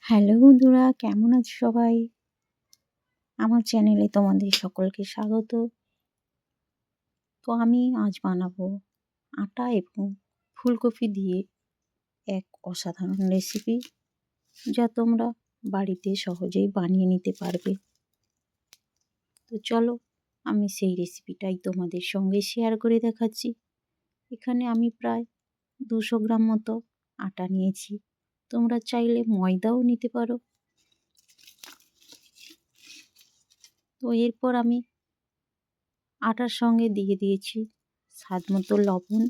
Hello বন্ধুরা, কেমন আছো সবাই? আমার চ্যানেলে তোমাদের সকলকে স্বাগত। তো আমি আজ বানাবো আটা এবং ফুলকপি দিয়ে এক অসাধারণ রেসিপি, যা তোমরা বাড়িতে সহজেই বানিয়ে নিতে পারবে। তো চলো, আমি সেই রেসিপিটাই তোমাদের সঙ্গে শেয়ার করে দেখাচ্ছি। এখানে আমি প্রায় 200 গ্রাম মতো আটা নিয়েছি। তোমরা চাইলে ময়দাও নিতে পারো। তো এরপর আমি আটার সঙ্গে দিয়ে দিয়েছি স্বাদ মতো লবণ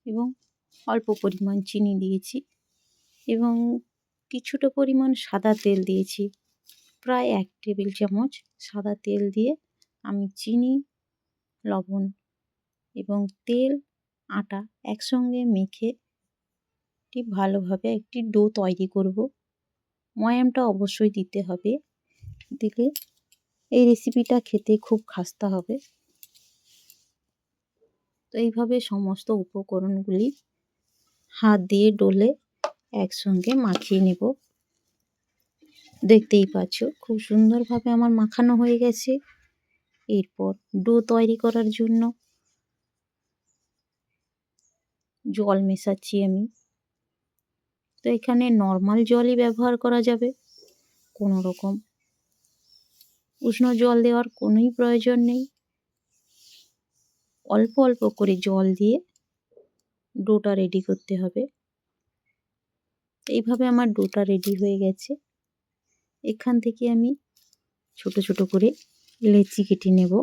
এবং অল্প পরিমাণ চিনি দিয়েছি এবং কিছুটা পরিমাণ সাদা তেল দিয়েছি। প্রায় 1 টেবিল চামচ সাদা তেল দিয়ে আমি চিনি, লবণ এবং তেল, আটা একসঙ্গে মেখে ভালোভাবে একটি ডো তৈরি করব। ময়ামটা অবশ্যই দিতে হবে, দিলে এই রেসিপিটা খেতে খুব খাস্তা হবে। তো এইভাবে সমস্ত উপকরণগুলি হাত দিয়ে ডলে একসঙ্গে মাখিয়ে নেব। দেখতেই পাচ্ছ খুব সুন্দরভাবে আমার মাখানো হয়ে গেছে। এরপর ডো তৈরি করার জন্য জল মেশাচ্ছি আমি। তো এখানে নর্মাল জলই ব্যবহার করা যাবে, কোনো রকম উষ্ণ জল দেওয়ার কোনোই প্রয়োজন নেই। অল্প অল্প করে জল দিয়ে ডোটা রেডি করতে হবে। এইভাবে আমার ডোটা রেডি হয়ে গেছে। এখান থেকে আমি ছোট ছোট করে লেচি কেটে নেব।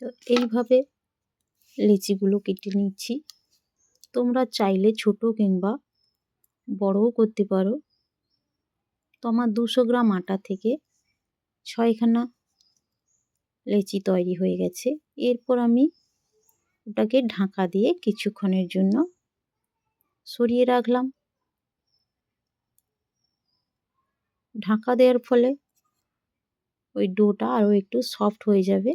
তো এইভাবে লেচিগুলো কেটে নিচ্ছি। তোমরা চাইলে ছোট কিংবা বড়ও করতে পারো। তো আমার 200 গ্রাম আটা থেকে 6খানা লেচি তৈরি হয়ে গেছে। এরপর আমি ওটাকে ঢাকা দিয়ে কিছুক্ষণের জন্য সরিয়ে রাখলাম। ঢাকা দেওয়ার ফলে ওই ডোটা আরও একটু সফট হয়ে যাবে।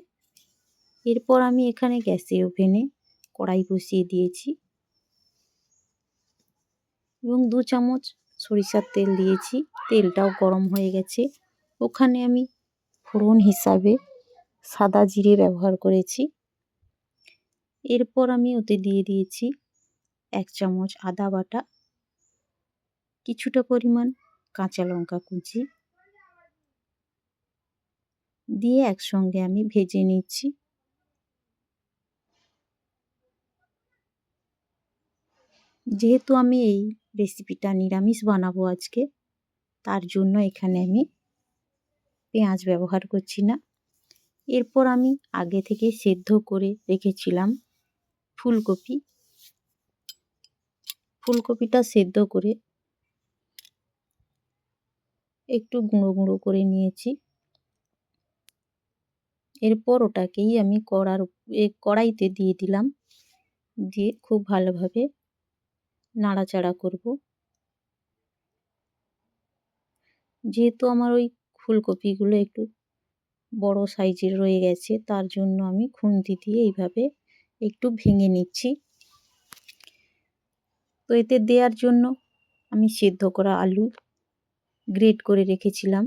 এরপর আমি এখানে গ্যাসের ওভেনে কড়াই বসিয়ে দিয়েছি এবং 2 চামচ সরিষার তেল দিয়েছি। তেলটাও গরম হয়ে গেছে। ওখানে আমি ফোড়ন হিসাবে সাদা জিরে ব্যবহার করেছি। এরপর আমি ওতে দিয়ে দিয়েছি 1 চামচ আদা বাটা, কিছুটা পরিমাণ কাঁচা লঙ্কা কুচি দিয়ে একসঙ্গে আমি ভেজে নিচ্ছি। যেহেতু আমি এই রেসিপিটা নিরামিষ বানাবো আজকে, তার জন্য এখানে আমি পেঁয়াজ ব্যবহার করছি না। এরপর আমি আগে থেকে সেদ্ধ করে রেখেছিলাম ফুলকপিটা সেদ্ধ করে একটু গুঁড়ো গুঁড়ো করে নিয়েছি। এরপর ওটাকেই আমি কড়াইতে দিয়ে দিলাম, দিয়ে খুব ভালোভাবে নাড়াচাড়া করব। যেহেতু আমার ওই ফুলকপিগুলো একটু বড় সাইজের রয়ে গেছে, তার জন্য আমি খুন্তি দিয়ে এইভাবে একটু ভেঙে নিচ্ছি। তো এতে দেওয়ার জন্য আমি সেদ্ধ করা আলু গ্রেট করে রেখেছিলাম,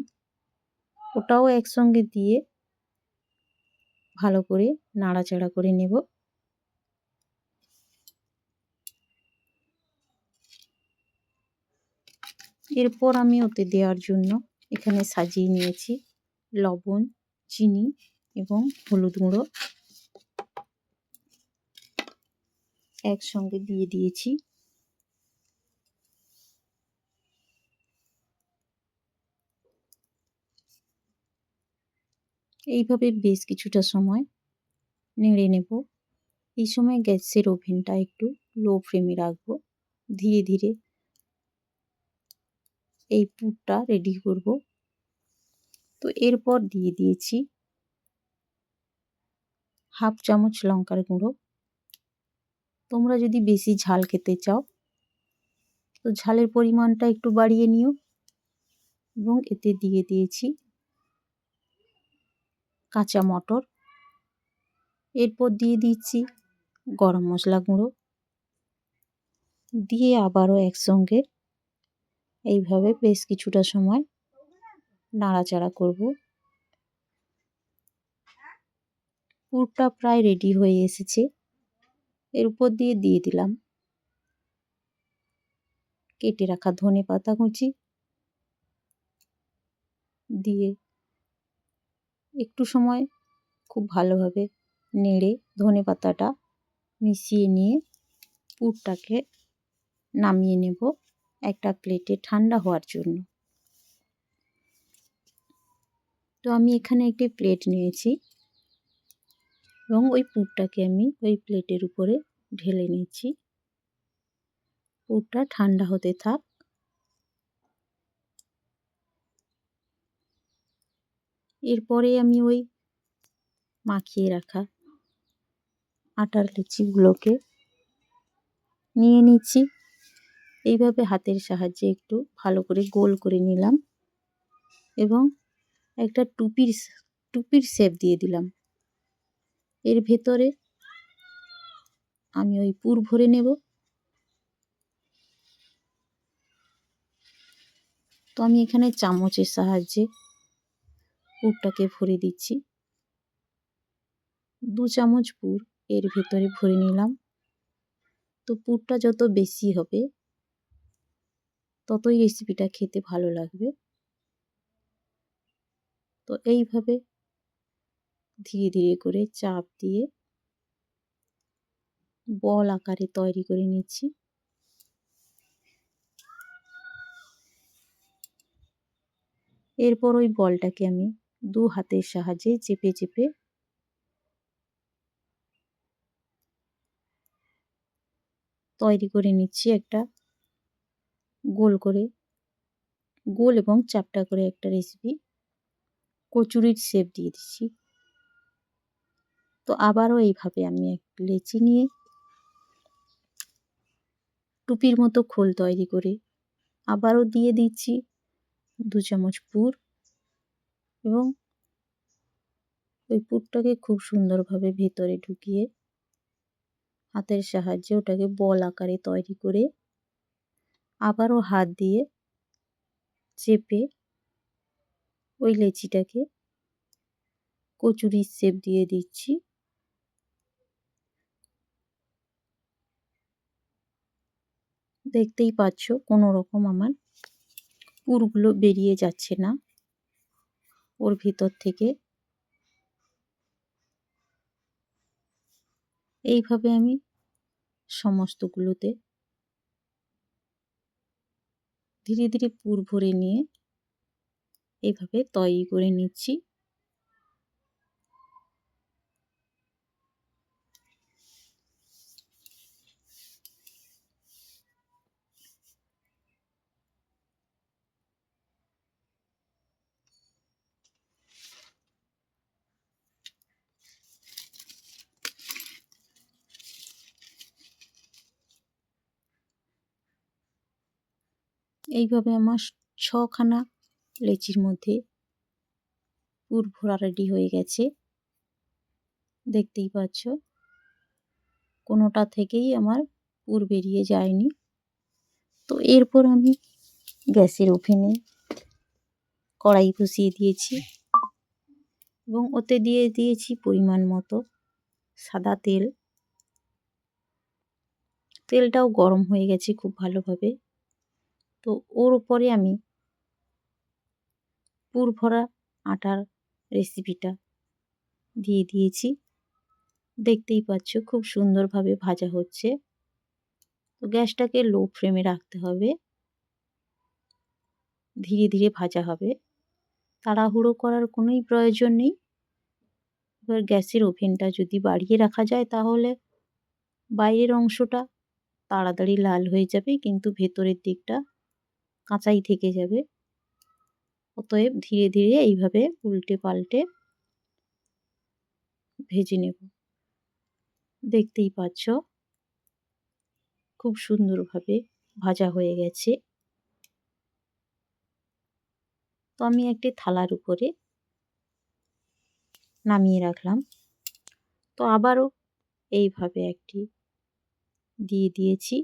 ওটাও একসঙ্গে দিয়ে ভালো করে নাড়াচাড়া করে নেব। এরপর আমি ওতে দেওয়ার জন্য এখানে সাজিয়ে নিয়েছি লবণ, চিনি এবং হলুদ গুঁড়ো একসঙ্গে দিয়ে দিয়েছি। এইভাবে বেশ কিছুটা সময় নেড়ে নেব। এই সময় গ্যাসের ওভেনটা একটু লো ফ্লেমে রাখবো। ধীরে ধীরে এই পুরটা রেডি করব। তো এরপর দিয়ে দিয়েছি 1/2 চামচ লঙ্কার গুঁড়ো। তোমরা যদি বেশি ঝাল খেতে চাও তো ঝালের পরিমাণটা একটু বাড়িয়ে নিও। এবং এতে দিয়ে দিয়েছি কাঁচা মটর, এরপর দিয়ে দিচ্ছি গরম মশলা গুঁড়ো, দিয়ে আবারও একসঙ্গে এইভাবে বেশ কিছুটা সময় নাড়াচাড়া করব। পুরটা প্রায় রেডি হয়ে এসেছে। এর উপর দিয়ে দিলাম কেটে রাখা ধনেপাতা কুচি, দিয়ে একটু সময় খুব ভালোভাবে নেড়ে ধনেপাতাটা মিশিয়ে নিয়ে পুরটাকে নামিয়ে নেব একটা প্লেটে ঠান্ডা হওয়ার জন্য। তো আমি এখানে একটি প্লেট নিয়েছি এবং ওই পুরটাকে আমি ওই প্লেটের উপরে ঢেলে নিচ্ছি। পুরটা ঠান্ডা হতে থাক। এরপরে আমি ওই মাখিয়ে রাখা আটার লেচিগুলোকে নিয়ে নিচ্ছি। এইভাবে হাতের সাহায্যে একটু ভালো করে গোল করে নিলাম এবং একটা টুপির শেপ দিয়ে দিলাম। এর ভেতরে আমি ওই পুর ভরে নেব। তো আমি এখানে চামচের সাহায্যে পুরটাকে ভরে দিচ্ছি। 2 চামচ পুর এর ভেতরে ভরে নিলাম। তো পুরটা যত বেশি হবে ততই রেসিপিটা খেতে ভালো লাগবে। তো এইভাবে ধীরে ধীরে করে চাপ দিয়ে বল আকারে তৈরি করে নিচ্ছি। এরপর ওই বলটাকে আমি 2 হাতের সাহায্যে চেপে চেপে তৈরি করে নিচ্ছি একটা গোল এবং চ্যাপ্টা করে একটা রেসিপি। কচুরির শেপ দিয়ে দিচ্ছি। তো আবারও এইভাবে আমি এক লেচি নিয়ে টুপির মতো খোল তৈরি করে আবারও দিয়ে দিচ্ছি 2 চামচ পুর এবং ওই পুরটাকে খুব সুন্দরভাবে ভেতরে ঢুকিয়ে হাতের সাহায্যে ওটাকে বল আকারে তৈরি করে আবারও হাত দিয়ে চেপে ওই লেচিটাকে কচুরির শেপ দিয়ে দিচ্ছি। দেখতেই পাচ্ছ কোনো রকম আমার পুরগুলো বেরিয়ে যাচ্ছে না ওর ভিতর থেকে। এইভাবে আমি সমস্তগুলোতে ধীরে ধীরে পুর ভরে নিয়ে এইভাবে তৈরি করে নিচ্ছি। এইভাবে আমার 6খানা লেচির মধ্যে পুর ভরা রেডি হয়ে গেছে। দেখতেই পাচ্ছ কোনোটা থেকেই আমার পুর বেরিয়ে যায়নি। তো এরপর আমি গ্যাসের ওভেনে কড়াই বসিয়ে দিয়েছি এবং ওতে দিয়ে দিয়েছি পরিমাণ মতো সাদা তেল। তেলটাও গরম হয়ে গেছে খুব ভালোভাবে। তো ওর উপরে আমি পুর ভরা আটার রেসিপিটা দিয়ে দিয়েছি। দেখতেই পাচ্ছ খুব সুন্দরভাবে ভাজা হচ্ছে। তো গ্যাসটাকে লো ফ্লেমে রাখতে হবে, ধীরে ধীরে ভাজা হবে, তাড়াহুড়ো করার কোনোই প্রয়োজন নেই। এবার গ্যাসের ওভেনটা যদি বাড়িয়ে রাখা যায় তাহলে বাইরের অংশটা তাড়াতাড়ি লাল হয়ে যাবে কিন্তু ভেতরের দিকটা কাঁচাই থেকে যাবে। অতএব ধীরে ধীরে এইভাবে উল্টে পাল্টে ভেজে নেব। দেখতেই পাচ্ছ খুব সুন্দরভাবে ভাজা হয়ে গেছে। তো আমি একটি থালার উপরে নামিয়ে রাখলাম। তো আবারও এইভাবে একটি দিয়ে দিয়েছি,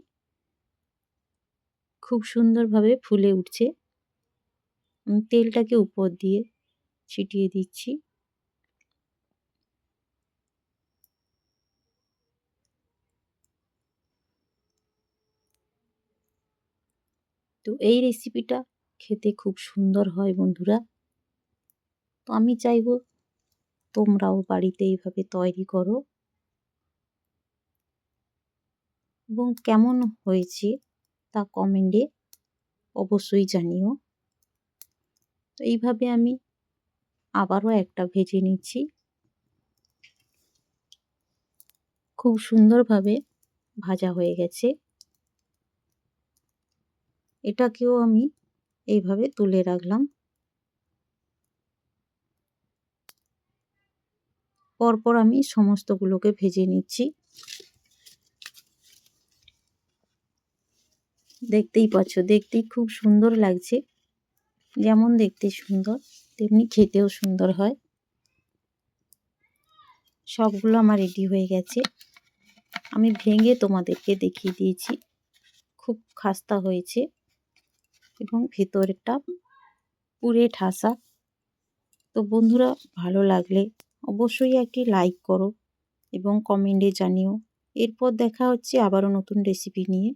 খুব সুন্দরভাবে ফুলে উঠছে। তেলটাকে উপর দিয়ে ছিটিয়ে দিচ্ছি। তো এই রেসিপিটা খেতে খুব সুন্দর হয় বন্ধুরা। তো আমি চাইবো তোমরাও বাড়িতে এইভাবে তৈরি করো এবং কেমন হয়েছে তা কমেন্টে অবশ্যই জানিও। তো এইভাবে আমি আবারও একটা ভেজে নিচ্ছি। খুব সুন্দরভাবে ভাজা হয়ে গেছে। এটাকেও আমি এইভাবে তুলে রাখলাম। পরপর আমি সমস্তগুলোকে ভেজে নিচ্ছি। দেখতেই পাচ্ছ, দেখতেই খুব সুন্দর লাগছে। যেমন দেখতে সুন্দর তেমনি খেতেও সুন্দর হয়। সবগুলো আমার রেডি হয়ে গেছে। আমি ভেঙে তোমাদেরকে দেখিয়ে দিয়েছি। খুব খাস্তা হয়েছে এবং ভেতরটা পুরে ঠাসা। তো বন্ধুরা, ভালো লাগলে অবশ্যই একটি লাইক করো এবং কমেন্টে জানিও। এরপর দেখা হচ্ছে আবারও নতুন রেসিপি নিয়ে।